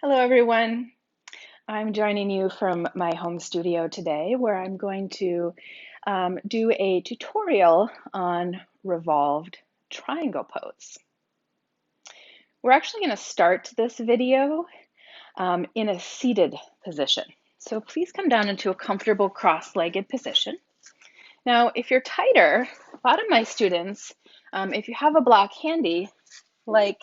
Hello, everyone. I'm joining you from my home studio today where I'm going to do a tutorial on revolved triangle pose. We're actually going to start this video in a seated position. So please come down into a comfortable cross-legged position. Now, if you're tighter, a lot of my students, if you have a block handy, like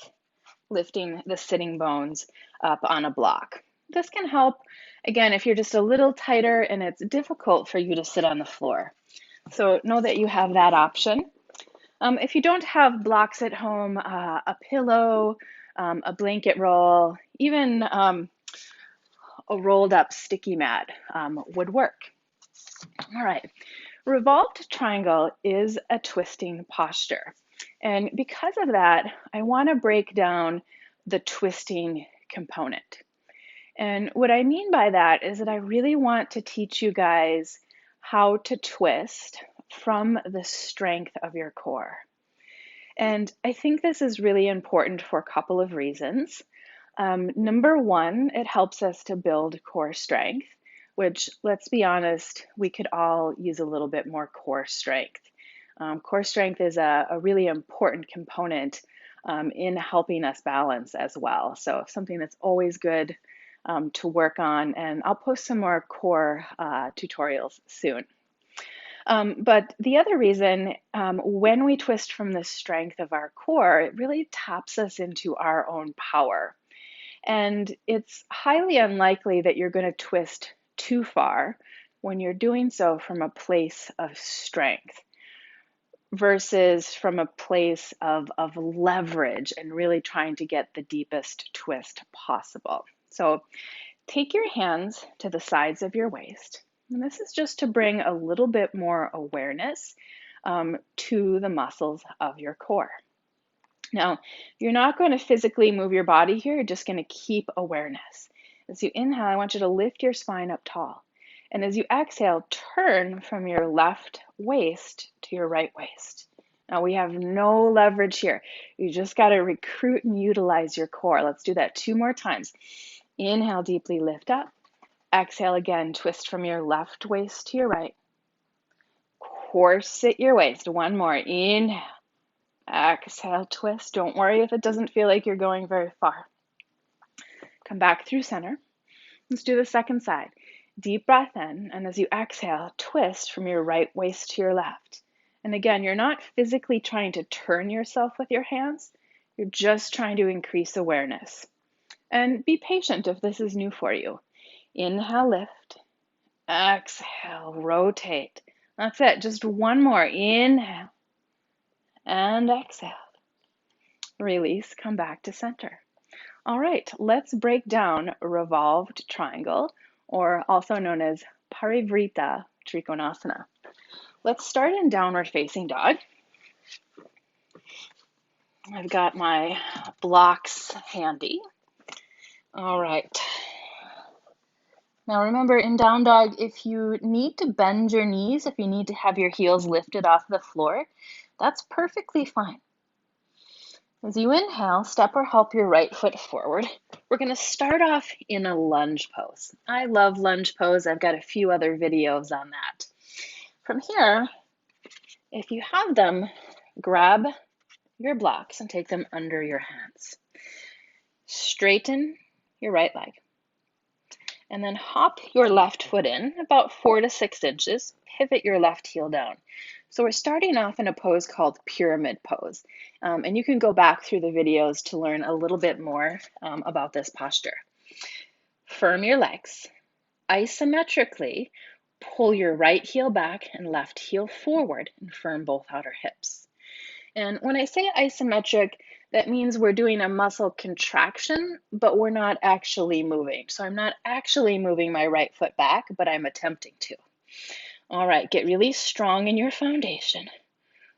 lifting the sitting bones up on a block. This can help, again, if you're just a little tighter and it's difficult for you to sit on the floor. So know that you have that option. If you don't have blocks at home, a pillow, a blanket roll, even a rolled up sticky mat would work. All right, revolved triangle is a twisting posture. And because of that, I want to break down the twisting component. And what I mean by that is that I really want to teach you guys how to twist from the strength of your core. And I think this is really important for a couple of reasons. Number one, it helps us to build core strength, which, let's be honest, we could all use a little bit more core strength. Core strength is a really important component in helping us balance as well. So something that's always good to work on, and I'll post some more core tutorials soon. But the other reason, when we twist from the strength of our core, it really taps us into our own power. And it's highly unlikely that you're going to twist too far when you're doing so from a place of strength versus from a place of leverage and really trying to get the deepest twist possible. So take your hands to the sides of your waist. And this is just to bring a little bit more awareness to the muscles of your core. Now, you're not going to physically move your body here, you're just going to keep awareness. As you inhale, I want you to lift your spine up tall. And as you exhale, turn from your left waist to your right waist. Now, we have no leverage here. You just got to recruit and utilize your core. Let's do that 2 more times. Inhale, deeply lift up. Exhale again, twist from your left waist to your right. Corset your waist. 1 more. Inhale. Exhale, twist. Don't worry if it doesn't feel like you're going very far. Come back through center. Let's do the second side. Deep breath in, and as you exhale, twist from your right waist to your left. And again, you're not physically trying to turn yourself with your hands. You're just trying to increase awareness. And be patient if this is new for you. Inhale, lift. Exhale, rotate. That's it. Just 1 more. Inhale and exhale. Release, come back to center. All right, let's break down revolved triangle, or also known as Parivrtta Trikonasana. Let's start in downward facing dog. I've got my blocks handy. All right. Now remember, in down dog, if you need to bend your knees, if you need to have your heels lifted off the floor, that's perfectly fine. As you inhale, step or help your right foot forward. We're going to start off in a lunge pose. I love lunge pose. I've got a few other videos on that. From here, if you have them, grab your blocks and take them under your hands. Straighten your right leg. And then hop your left foot in about 4 to 6 inches. Pivot your left heel down. So we're starting off in a pose called pyramid pose. And you can go back through the videos to learn a little bit more about this posture. Firm your legs. Isometrically, pull your right heel back and left heel forward and firm both outer hips. And when I say isometric, that means we're doing a muscle contraction, but we're not actually moving. So I'm not actually moving my right foot back, but I'm attempting to. All right, get really strong in your foundation.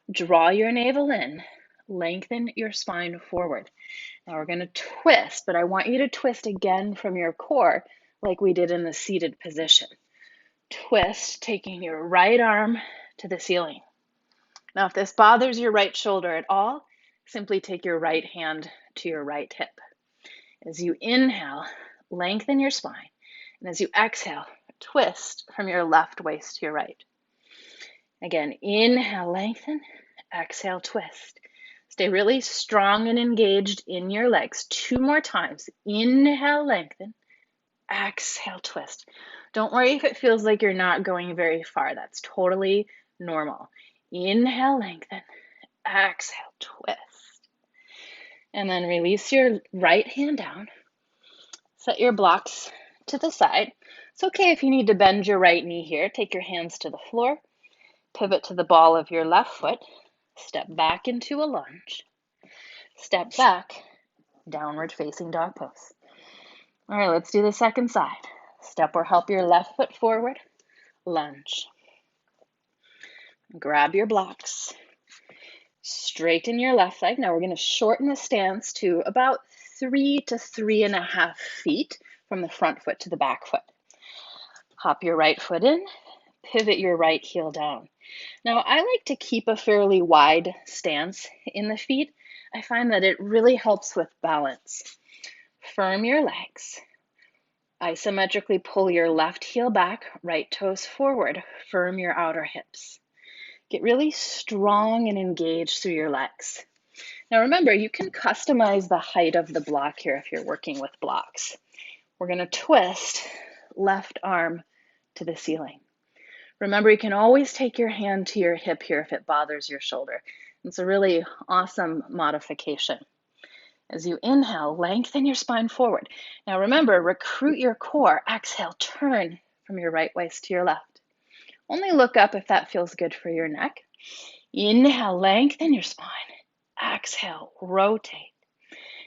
Draw your navel in. Lengthen your spine forward. Now we're going to twist, but I want you to twist again from your core like we did in the seated position. Twist, taking your right arm to the ceiling. Now, if this bothers your right shoulder at all, simply take your right hand to your right hip. As you inhale, lengthen your spine. And as you exhale, twist from your left waist to your right. Again, inhale, lengthen. Exhale, twist. Stay really strong and engaged in your legs. 2 more times. Inhale, lengthen. Exhale, twist. Don't worry if it feels like you're not going very far. That's totally normal. Inhale, lengthen. Exhale, twist. And then release your right hand down. Set your blocks to the side. It's okay if you need to bend your right knee here. Take your hands to the floor. Pivot to the ball of your left foot. Step back into a lunge. Step back, downward facing dog pose. All right, let's do the second side. Step or help your left foot forward. Lunge. Grab your blocks. Straighten your left leg. Now we're going to shorten the stance to about 3 to 3.5 feet from the front foot to the back foot. Hop your right foot in. Pivot your right heel down. Now, I like to keep a fairly wide stance in the feet. I find that it really helps with balance. Firm your legs. Isometrically pull your left heel back, right toes forward. Firm your outer hips. Get really strong and engaged through your legs. Now remember, you can customize the height of the block here if you're working with blocks. We're going to twist left arm to the ceiling. Remember, you can always take your hand to your hip here if it bothers your shoulder. It's a really awesome modification. As you inhale, lengthen your spine forward. Now remember, recruit your core. Exhale, turn from your right waist to your left. Only look up if that feels good for your neck. Inhale, lengthen your spine. Exhale, rotate.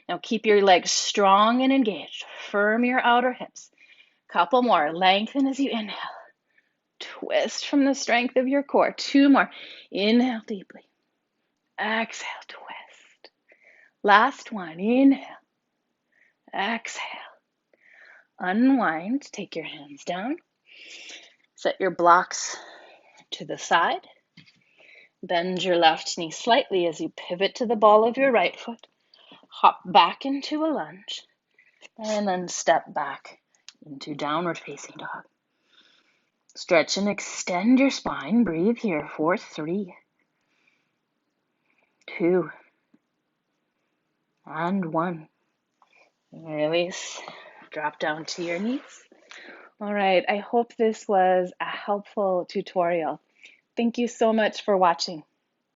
Now keep your legs strong and engaged. Firm your outer hips. Couple more. Lengthen as you inhale. Twist from the strength of your core. 2 more. Inhale deeply. Exhale, twist. Last one. Inhale. Exhale. Unwind. Take your hands down. Set your blocks to the side. Bend your left knee slightly as you pivot to the ball of your right foot. Hop back into a lunge. And then step back into downward facing dog. Stretch and extend your spine. Breathe here for 3, 2, and 1. Release. Drop down to your knees. All right, I hope this was a helpful tutorial. Thank you so much for watching.